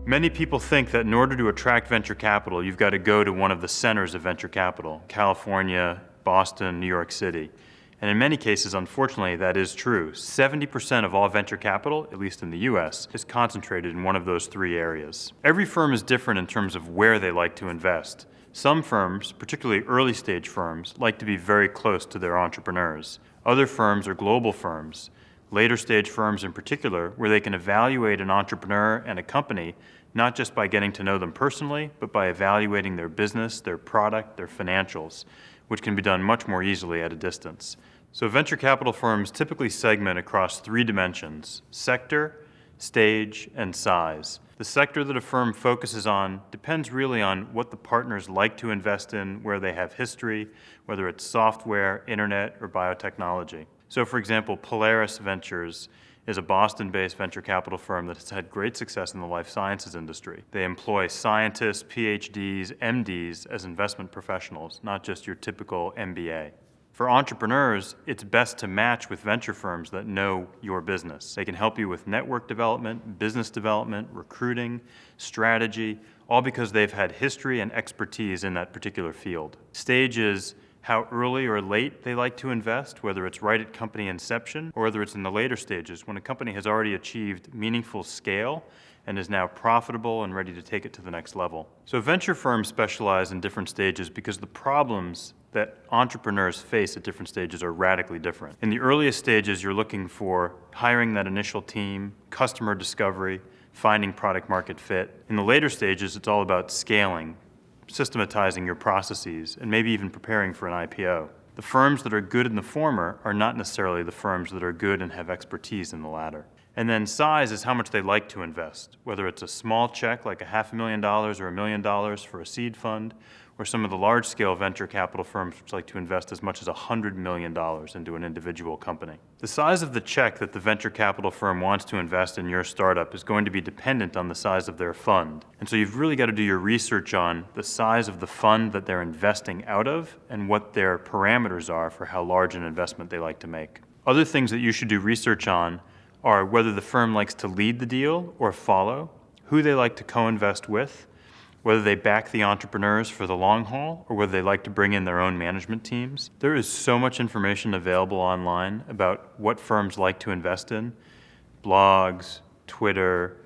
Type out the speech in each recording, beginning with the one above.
Many people think that in order to attract venture capital, you've got to go to one of the centers of venture capital, California, Boston, New York City. And in many cases, unfortunately, that is true. 70% of all venture capital, at least in the US, is concentrated in one of those three areas. Every firm is different in terms of where they like to invest. Some firms, particularly early stage firms, like to be very close to their entrepreneurs. Other firms are global firms, later stage firms in particular, where they can evaluate an entrepreneur and a company not just by getting to know them personally, but by evaluating their business, their product, their financials, which can be done much more easily at a distance. So venture capital firms typically segment across three dimensions: sector, stage, and size. The sector that a firm focuses on depends really on what the partners like to invest in, where they have history, whether it's software, internet, or biotechnology. So for example, Polaris Ventures is a Boston-based venture capital firm that has had great success in the life sciences industry. They employ scientists, PhDs, MDs as investment professionals, not just your typical MBA. For entrepreneurs, it's best to match with venture firms that know your business. They can help you with network development, business development, recruiting, strategy, all because they've had history and expertise in that particular field. Stage is how early or late they like to invest, whether it's right at company inception or whether it's in the later stages when a company has already achieved meaningful scale and is now profitable and ready to take it to the next level. So venture firms specialize in different stages because the problems that entrepreneurs face at different stages are radically different. In the earliest stages, you're looking for hiring that initial team, customer discovery, finding product market fit. In the later stages, it's all about scaling, systematizing your processes, and maybe even preparing for an IPO. The firms that are good in the former are not necessarily the firms that are good and have expertise in the latter. And then size is how much they like to invest, whether it's a small check like $500,000 or $1 million for a seed fund, or some of the large-scale venture capital firms which like to invest as much as $100 million into an individual company. The size of the check that the venture capital firm wants to invest in your startup is going to be dependent on the size of their fund. And so you've really got to do your research on the size of the fund that they're investing out of and what their parameters are for how large an investment they like to make. Other things that you should do research on are whether the firm likes to lead the deal or follow, who they like to co-invest with, whether they back the entrepreneurs for the long haul or whether they like to bring in their own management teams. There is so much information available online about what firms like to invest in, blogs, Twitter,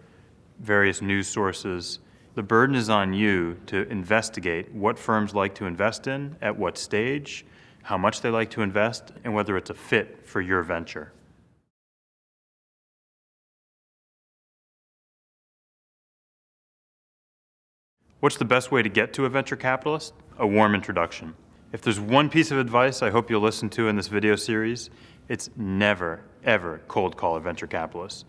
various news sources. The burden is on you to investigate what firms like to invest in, at what stage, how much they like to invest, and whether it's a fit for your venture. What's the best way to get to a venture capitalist? A warm introduction. If there's one piece of advice I hope you'll listen to in this video series, it's never, ever cold call a venture capitalist.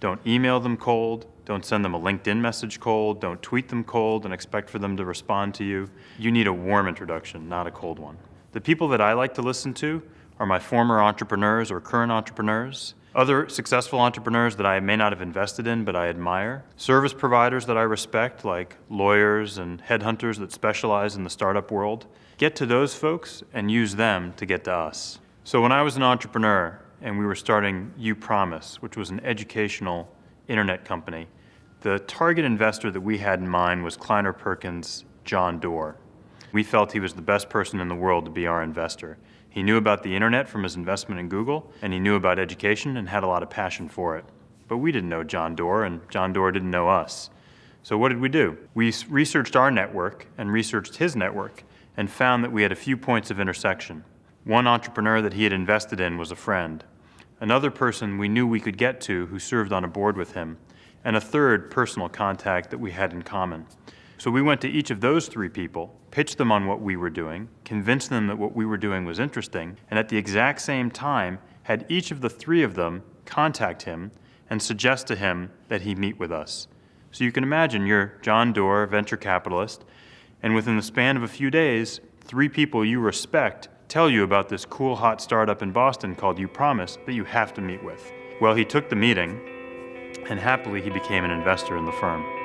Don't email them cold, don't send them a LinkedIn message cold, don't tweet them cold and expect for them to respond to you. You need a warm introduction, not a cold one. The people that I like to listen to are my former entrepreneurs or current entrepreneurs, other successful entrepreneurs that I may not have invested in but I admire, service providers that I respect like lawyers and headhunters that specialize in the startup world. Get to those folks and use them to get to us. So when I was an entrepreneur and we were starting UPromise, which was an educational internet company, the target investor that we had in mind was Kleiner Perkins' John Doerr. We felt he was the best person in the world to be our investor. He knew about the internet from his investment in Google, and he knew about education and had a lot of passion for it. But we didn't know John Doerr, and John Doerr didn't know us. So what did we do? We researched our network and researched his network and found that we had a few points of intersection. One entrepreneur that he had invested in was a friend. Another person we knew we could get to who served on a board with him, and a third personal contact that we had in common. So we went to each of those three people, pitched them on what we were doing, convinced them that what we were doing was interesting, and at the exact same time had each of the three of them contact him and suggest to him that he meet with us. So you can imagine you're John Doerr, venture capitalist, and within the span of a few days, three people you respect tell you about this cool hot startup in Boston called UPromise that you have to meet with. Well, he took the meeting, and happily he became an investor in the firm.